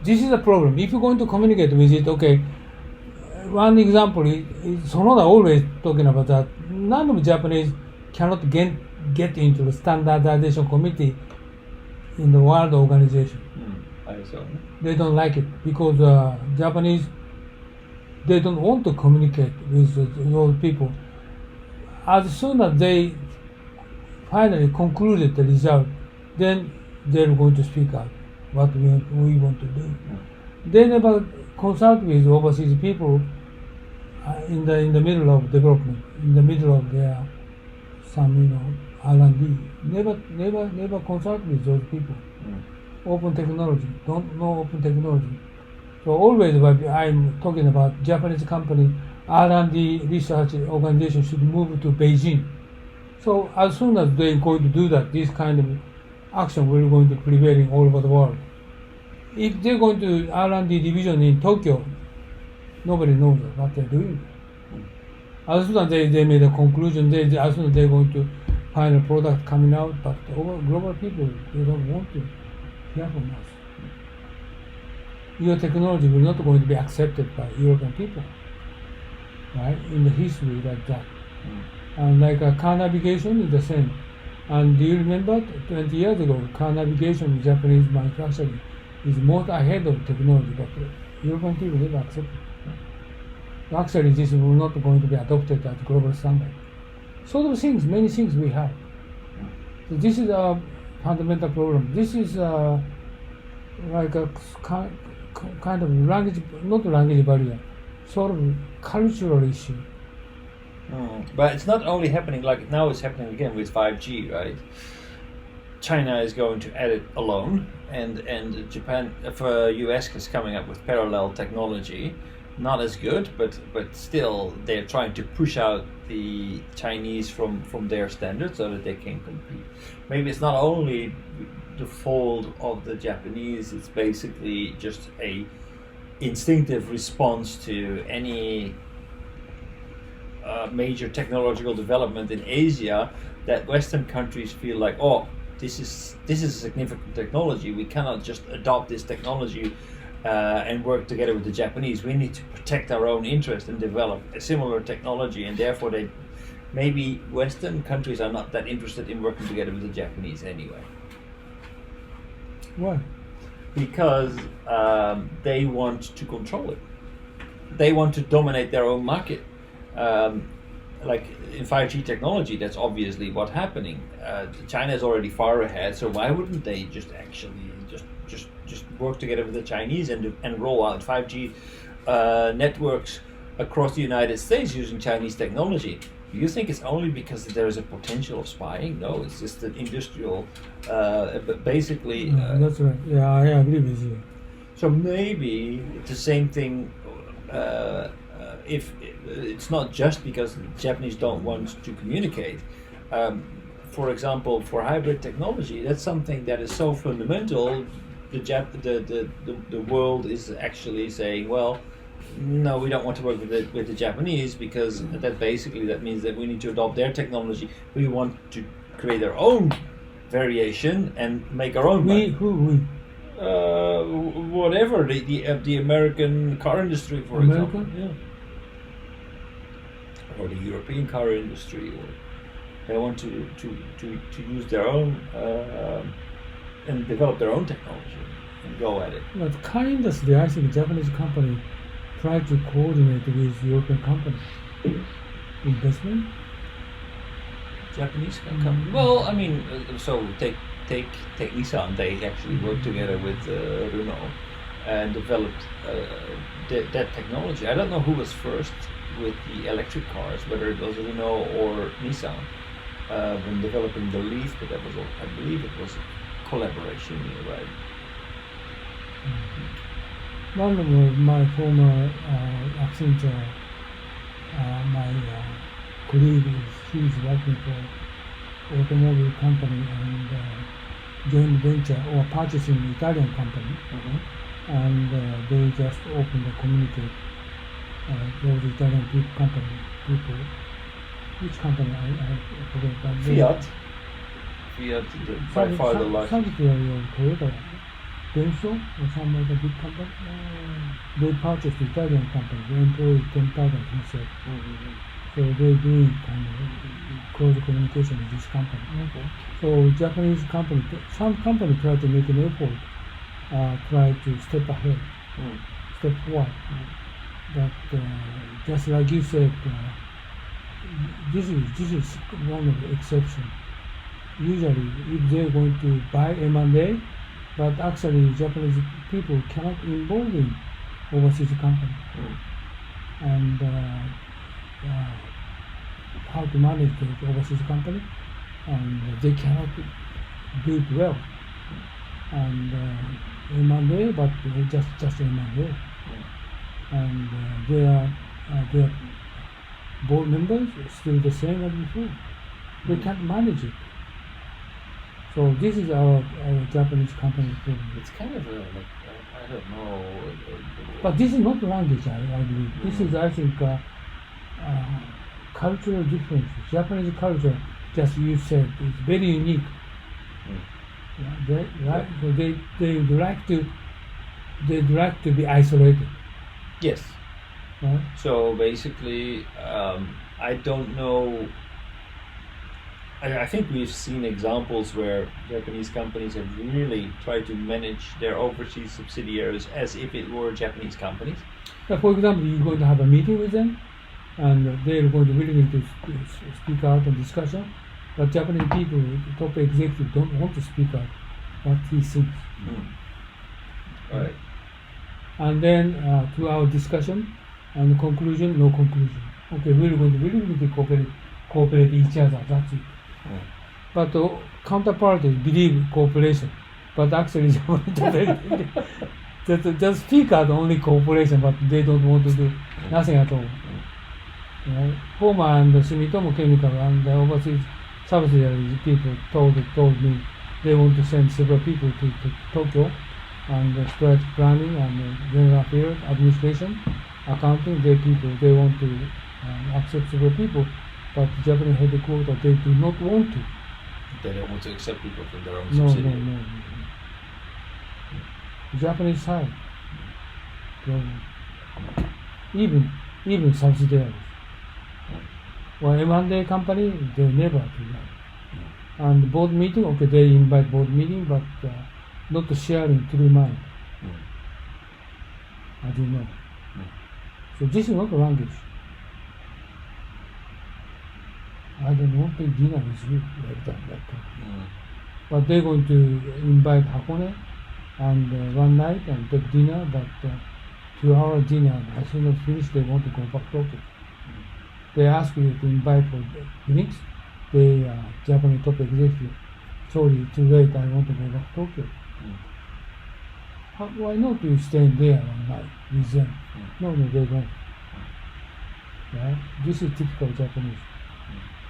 this is a problem. If you're going to communicate with it, okay, one example is Sonoda always talking about that. None of Japanese cannot get into the standardization committee in the world organization. I saw. They don't like it because Japanese, they don't want to communicate with those people. As soon as they finally concluded the result, then they're going to speak out what we want to do. They never consult with overseas people in the middle of development, in the middle of their some R&D. Never consult with those people. Open technology, don't know open technology. So always when I'm talking about Japanese company, R&D research organization should move to Beijing. So as soon as they're going to do that, this kind of action will going to prevailing all over the world. If they're going to R&D division in Tokyo, nobody knows what they're doing. As soon as they made a conclusion, as soon as they're going to find a product coming out, but global people, they don't want to hear from us. Your technology will not going to be accepted by European people, right? In the history like that. And like car navigation is the same. And do you remember 20 years ago, car navigation in Japanese manufacturing is most ahead of technology, but European people never accept it. Actually, this is not going to be adopted as global standard. Sort of things, many things we have. So this is a fundamental problem. This is like a kind of language, not language barrier, sort of cultural issue. But it's not only happening, like now it's happening again with 5G, right? China is going to add it alone, and Japan, for US is coming up with parallel technology, not as good, but still they're trying to push out the Chinese from their standards so that they can compete. Maybe it's not only the fault of the Japanese, it's basically just a instinctive response to any major technological development in Asia, that Western countries feel like, oh, this is a significant technology. We cannot just adopt this technology and work together with the Japanese. We need to protect our own interest and develop a similar technology, and therefore maybe Western countries are not that interested in working together with the Japanese anyway. Why? Because they want to control it. They want to dominate their own market. Like in 5G technology, that's obviously what's happening. China is already far ahead, so why wouldn't they just work together with the Chinese and roll out 5G networks across the United States using Chinese technology? Do you think it's only because there is a potential of spying? No, it's just an industrial, basically. That's right. Yeah, I agree with you. So maybe it's the same thing. If it's not just because the Japanese don't want to communicate. For example, for hybrid technology, that's something that is so fundamental. The world is actually saying, well, no, we don't want to work with the Japanese, because that means that we need to adopt their technology. We want to create our own variation and make our own. We? Whatever the American car industry, for example, yeah, or the European car industry, or they want to use their own and develop their own technology and go at it. But car industry, I think Japanese company try to coordinate with European company investment. Japanese company. Well, I mean, so take Nissan. They actually worked together with Renault and developed that technology. I don't know who was first with the electric cars, whether it was Renault or Nissan when developing the Leaf, but that was, I believe, it was a collaboration. You're right. One of my former Accenture, my colleague, he's working for automobile company and joint venture or purchasing Italian company, and they just opened a community. Those Italian people. Which company? I forget. But Fiat, by far the largest. Toyota. Denso or some other big company. They purchased Italian company. They employ 10,000, he said. So they do kind of close communication with this company. So Japanese company, some company try to make an effort, try to step ahead, step forward. But just like you said, this is one of the exceptions. Usually, if they're going to buy M&A, but actually Japanese people cannot involve in overseas company, and how to manage the overseas company, and they cannot do it well. And M&A, but just M&A, and their board members still the same as before. They can't manage it. So this is our Japanese company problem. It's kind of like, I don't know. But this is not language, I believe. This is, I think, cultural differences. Japanese culture, just you said, is very unique. They'd like to be isolated. Yes. Right? So basically, I don't know. I think we've seen examples where Japanese companies have really tried to manage their overseas subsidiaries as if it were Japanese companies. For example, you're going to have a meeting with them, and they're going to willing to speak out on discussion. But Japanese people, top executives, don't want to speak out what he thinks. Right. And then 2 hour discussion, and conclusion, no conclusion. Okay, we're going to really cooperate each other. That's it. But counterparties believe cooperation, but actually just speak out only cooperation, but they don't want to do nothing at all. Former and Sumitomo Chemical and the overseas subsidiaries people told me they want to send several people to Tokyo and start planning and general affairs, administration, accounting. They want to accept several people. But the Japanese headquarters, they do not want to. They don't want to accept people from their own No. subsidiary. Japanese side, even subsidiaries. Well, M&A company, they never do that. And board meeting, okay, they invite board meeting, but not sharing through mind. As you know. So this is not a language. I don't want to dinner with you like that. But they're going to invite Hakone and one night and take dinner, but 2 hour dinner, as soon as finished, they want to go back to Tokyo. They ask you to invite for drinks. They, Japanese top executive, sorry, too late, I want to go back to Tokyo. Why not you stay there one night with them? No, they don't. Right? This is typical Japanese.